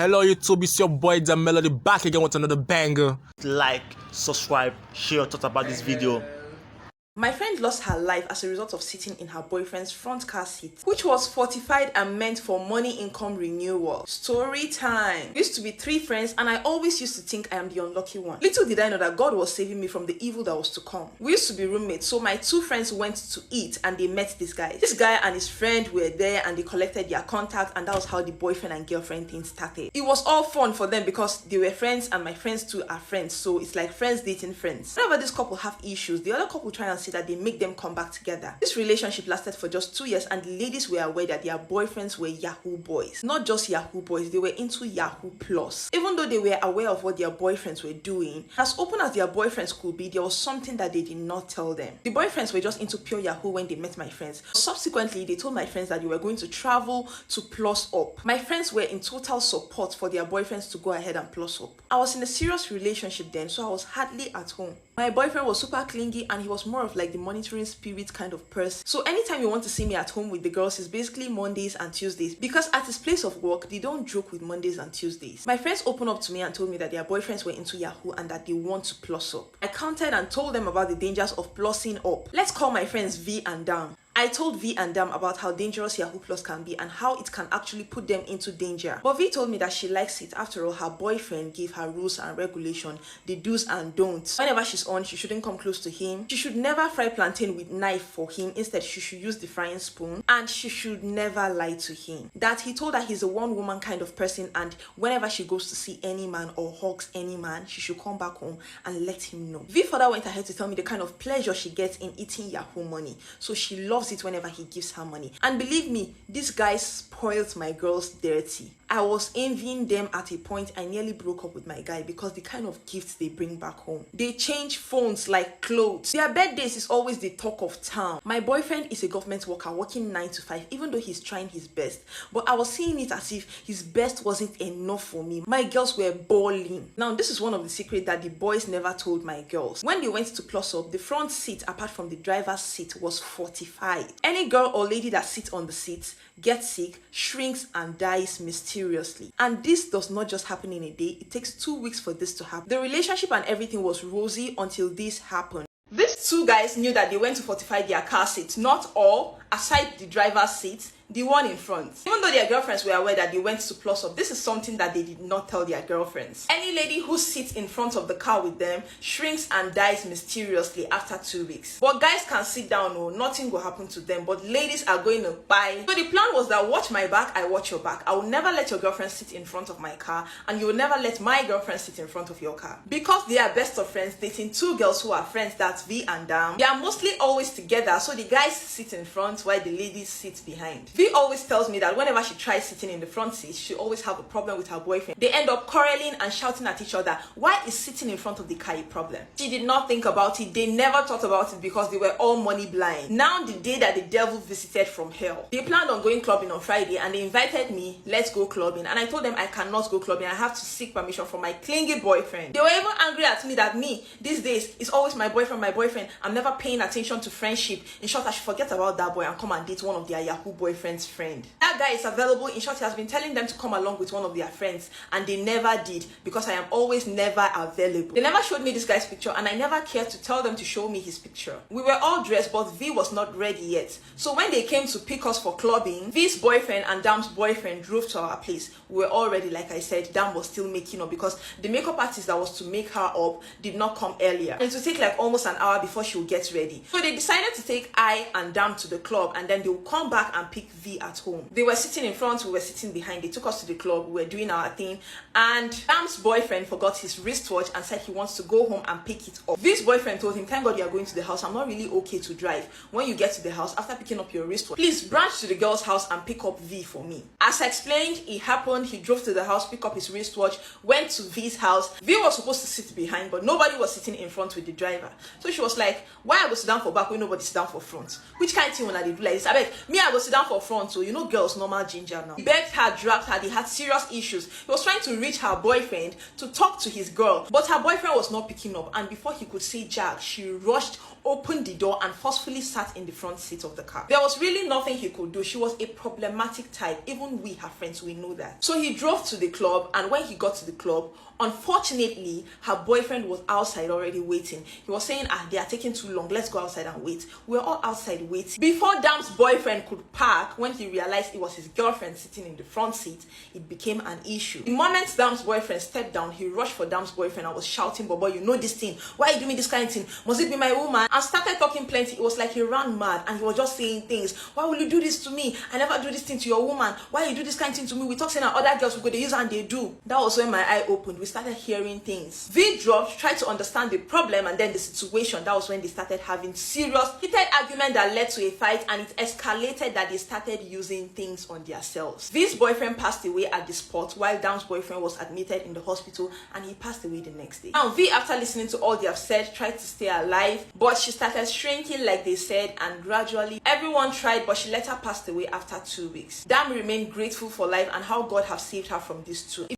Hello YouTube, it's your boy The Melody back again with another banger. Like, subscribe, share your thoughts about this video. My friend lost her life as a result of sitting in her boyfriend's front car seat, which was fortified and meant for money income renewal. Story time. We used to be 3 friends and I always used to think I am the unlucky one. Little did I know that God was saving me from the evil that was to come. We used to be roommates, so my 2 friends went to eat and they met this guy. This guy and his friend were there and they collected their contact, and that was how the boyfriend and girlfriend thing started. It was all fun for them because they were friends and my friends too are friends, so it's like friends dating friends. Whenever this couple have issues, the other couple try and say that they make them come back together. This relationship lasted for just 2 years and the ladies were aware that their boyfriends were Yahoo boys. Not just Yahoo boys, they were into Yahoo Plus. Even though they were aware of what their boyfriends were doing, as open as their boyfriends could be, there was something that they did not tell them. The boyfriends were just into pure Yahoo when they met my friends. Subsequently, they told my friends that they were going to travel to Plus Up. My friends were in total support for their boyfriends to go ahead and Plus Up. I was in a serious relationship then, so I was hardly at home. My boyfriend was super clingy and he was more of like the monitoring spirit kind of person. So anytime you want to see me at home with the girls, it's basically Mondays and Tuesdays, because at his place of work, they don't joke with Mondays and Tuesdays. My friends opened up to me and told me that their boyfriends were into Yahoo and that they want to plus up. I counted and told them about the dangers of plussing up. Let's call my friends V and Dam. I told V and Dam about how dangerous Yahoo Plus can be and how it can actually put them into danger. But V told me that she likes it. After all, her boyfriend gave her rules and regulation, the do's and don'ts. Whenever she's on, she shouldn't come close to him. She should never fry plantain with knife for him. Instead, she should use the frying spoon. And she should never lie to him. That he told her he's a one-woman kind of person, and whenever she goes to see any man or hugs any man, she should come back home and let him know. V further went ahead to tell me the kind of pleasure she gets in eating Yahoo money. So she loves it whenever he gives her money. And believe me, this guy spoils my girls dirty. I was envying them at a point. I nearly broke up with my guy because the kind of gifts they bring back home. They change phones like clothes. Their birthdays is always the talk of town. My boyfriend is a government worker working 9 to 5, even though he's trying his best. But I was seeing it as if his best wasn't enough for me. My girls were balling. Now, this is one of the secrets that the boys never told my girls. When they went to Plus Up, the front seat, apart from the driver's seat, was fortified. Any girl or lady that sits on the seat gets sick, shrinks, and dies mysteriously. And this does not just happen in a day. It takes 2 weeks for this to happen. The relationship and everything was rosy until this happened. These 2 guys knew that they went to fortify their car seats. Not all, aside the driver's seat, the one in front. Even though their girlfriends were aware that they went to Plus Up, this is something that they did not tell their girlfriends. Any lady who sits in front of the car with them shrinks and dies mysteriously after 2 weeks. But guys can sit down, oh, nothing will happen to them, but ladies are going to buy. So the plan was that watch my back, I watch your back. I will never let your girlfriend sit in front of my car, and you will never let my girlfriend sit in front of your car. Because they are best of friends, dating 2 girls who are friends, that's V and Dam. They are mostly always together, so the guys sit in front while the ladies sit behind. V always tells me that whenever she tries sitting in the front seat, she always have a problem with her boyfriend. They end up quarreling and shouting at each other. Why is sitting in front of the car a problem? She did not think about it. They never thought about it because they were all money blind. Now, the day that the devil visited from hell, they planned on going clubbing on Friday and they invited me, let's go clubbing. And I told them I cannot go clubbing. I have to seek permission from my clingy boyfriend. They were even angry at me that me, these days, it's always my boyfriend, my boyfriend. I'm never paying attention to friendship. In short, I should forget about that boy and come and date one of their Yahoo boyfriend's friends. That guy is available. In short, he has been telling them to come along with one of their friends, and they never did because I am always never available. They never showed me this guy's picture, and I never cared to tell them to show me his picture. We were all dressed, but V was not ready yet. So when they came to pick us for clubbing, V's boyfriend and Dam's boyfriend drove to our place. We were all ready. Like I said, Dam was still making up because the makeup artist that was to make her up did not come earlier. And it would take like almost an hour before she would get ready. So they decided to take I and Dam to the club, and then they would come back and pick V at home. They were sitting in front, we were sitting behind. They took us to the club, we were doing our thing, and Dam's boyfriend forgot his wristwatch and said he wants to go home and pick it up. This boyfriend told him, thank God you are going to the house. I'm not really okay to drive. When you get to the house, after picking up your wristwatch, please branch to the girl's house and pick up V for me. As I explained, it happened. He drove to the house, picked up his wristwatch, went to V's house. V was supposed to sit behind, but nobody was sitting in front with the driver. So she was like, why I go sit down for back when nobody sit down for front? Which kind of thing when I do like this? I beg, me I go sit down for for front, so you know girls normal ginger now. He begged her, dragged her, they had serious issues. He was trying to reach her boyfriend to talk to his girl, but her boyfriend was not picking up, and before he could say jack, she rushed, opened the door and forcefully sat in the front seat of the car. There was really nothing he could do. She was a problematic type. Even we, her friends, we know that. So he drove to the club, and when he got to the club, unfortunately, her boyfriend was outside already waiting. He was saying, they are taking too long. Let's go outside and wait. We're all outside waiting. Before Dam's boyfriend could park, when he realized it was his girlfriend sitting in the front seat, it became an issue. The moment Dam's boyfriend stepped down, he rushed for Dam's boyfriend and was shouting, "Bobo, you know this thing. Why are you doing this kind of thing? Must it be my woman?" And started talking plenty. It was like he ran mad, and he was just saying things. "Why will you do this to me? I never do this thing to your woman. Why you do this kind of thing to me? We talk saying that other girls will go, they use and they do." That was when my eye opened. We started hearing things. V dropped, tried to understand the problem and then the situation. That was when they started having serious heated argument that led to a fight, and it escalated that they started using things on themselves. V's boyfriend passed away at the spot, while Dam's boyfriend was admitted in the hospital, and he passed away the next day. Now V, after listening to all they have said, tried to stay alive, but she started shrinking like they said, and gradually everyone tried, but she later passed away after 2 weeks. Dam remained grateful for life and how God have saved her from this too.